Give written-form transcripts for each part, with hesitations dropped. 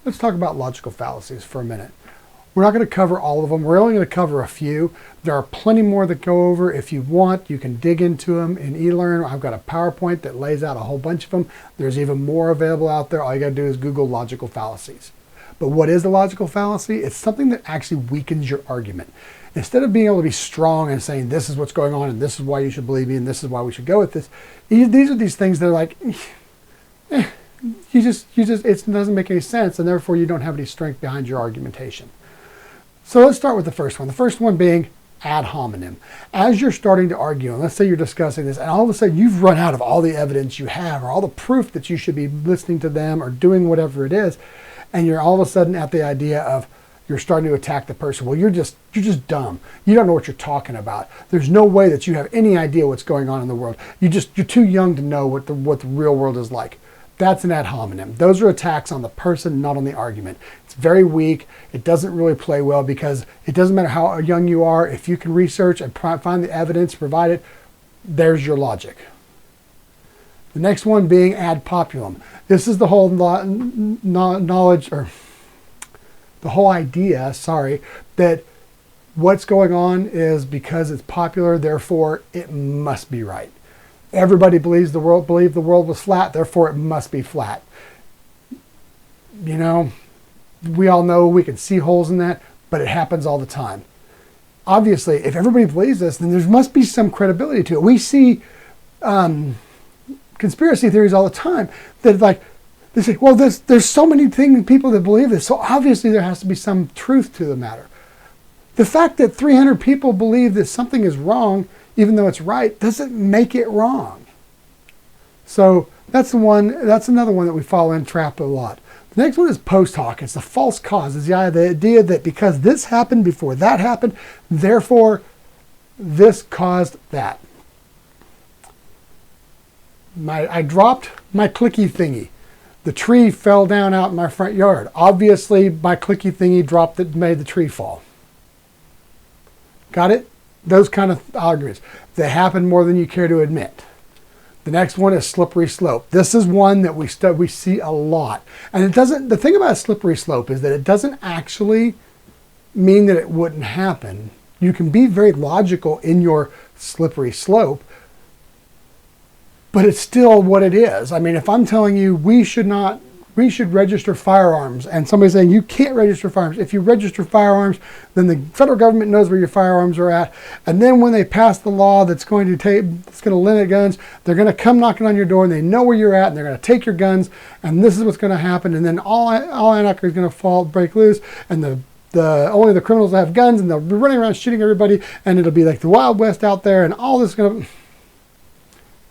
let's talk about logical fallacies for a minute. We're not going to cover all of them. We're only going to cover a few. There are plenty more that go over. If you want, you can dig into them in eLearn. I've got a PowerPoint that lays out a whole bunch of them. There's even more available out there. All you got to do is Google logical fallacies. But what is a logical fallacy? It's something that actually weakens your argument. Instead of being able to be strong and saying this is what's going on and this is why you should believe me and this is why we should go with this, these are these things that are like, it doesn't make any sense, and therefore you don't have any strength behind your argumentation. So let's start with the first one. The first one being ad hominem. As you're starting to argue, and let's say you're discussing this, and all of a sudden you've run out of all the evidence you have or all the proof that you should be listening to them or doing whatever it is, and you're all of a sudden at the idea of you're starting to attack the person. Well, you're just dumb. You don't know what you're talking about. There's no way that you have any idea what's going on in the world. You're too young to know what the real world is like. That's an ad hominem. Those are attacks on the person, not on the argument. It's very weak. It doesn't really play well because it doesn't matter how young you are. If you can research and find the evidence, provide it, there's your logic. The next one being ad populum. This is the whole knowledge, or the whole idea, that what's going on is because it's popular, therefore it must be right. Everybody believed the world was flat, therefore it must be flat. You know, we all know we can see holes in that, but it happens all the time. Obviously, if everybody believes this, then there must be some credibility to it. We see conspiracy theories all the time that, like, they say, well, there's so many people that believe this, so obviously there has to be some truth to the matter. The fact that 300 people believe that something is wrong, even though it's right, doesn't make it wrong. So that's another one that we fall in trap a lot. The next one is post hoc. It's the false cause. It's the idea that because this happened before that happened, therefore this caused that. I dropped my clicky thingy. The tree fell down out in my front yard. Obviously, my clicky thingy dropped it, made the tree fall. Got it? Those kind of arguments. They happen more than you care to admit. The next one is slippery slope. This is one that we see a lot. And it doesn't. The thing about a slippery slope is that it doesn't actually mean that it wouldn't happen. You can be very logical in your slippery slope, but it's still what it is. I mean, if I'm telling you we should register firearms, and somebody's saying you can't register firearms. If you register firearms, then the federal government knows where your firearms are at. And then when they pass the law that's going to limit guns, they're going to come knocking on your door, and they know where you're at, and they're going to take your guns, and this is what's going to happen. And then all anarchy is going to break loose, and only the criminals will have guns, and they'll be running around shooting everybody, and it'll be like the Wild West out there, and all this is going to.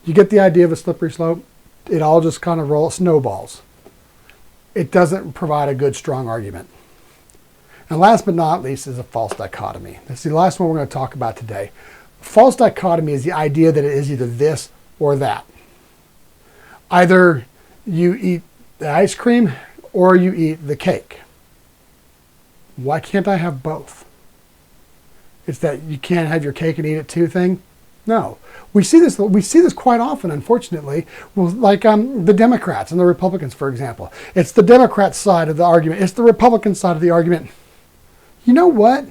You get the idea of a slippery slope. It all just kind of snowballs. It doesn't provide a good, strong argument. And last but not least is a false dichotomy. That's the last one we're going to talk about today. False dichotomy is the idea that it is either this or that. Either you eat the ice cream or you eat the cake. Why can't I have both? It's that you can't have your cake and eat it too thing? No. We see this quite often, unfortunately, like the Democrats and the Republicans, for example. It's the Democrat side of the argument. It's the Republican side of the argument. You know what?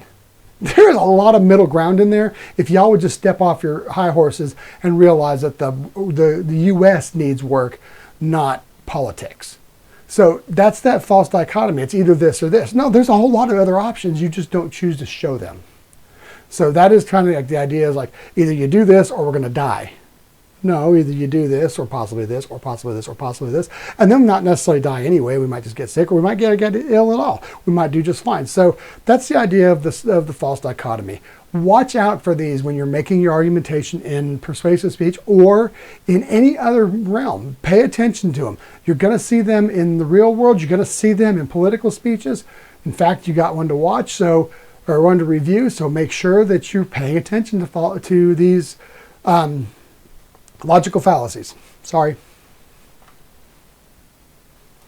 There is a lot of middle ground in there if y'all would just step off your high horses and realize that the U.S. needs work, not politics. So that's that false dichotomy. It's either this or this. No, there's a whole lot of other options. You just don't choose to show them. So that is kind of like the idea is like either you do this or we're going to die. No, either you do this or possibly this or possibly this or possibly this. And then not necessarily die anyway. We might just get sick or we might get ill at all. We might do just fine. So that's the idea of the false dichotomy. Watch out for these when you're making your argumentation in persuasive speech or in any other realm. Pay attention to them. You're going to see them in the real world. You're going to see them in political speeches. In fact, you got one to watch, or one to review. So make sure that you're paying attention to these logical fallacies. Sorry.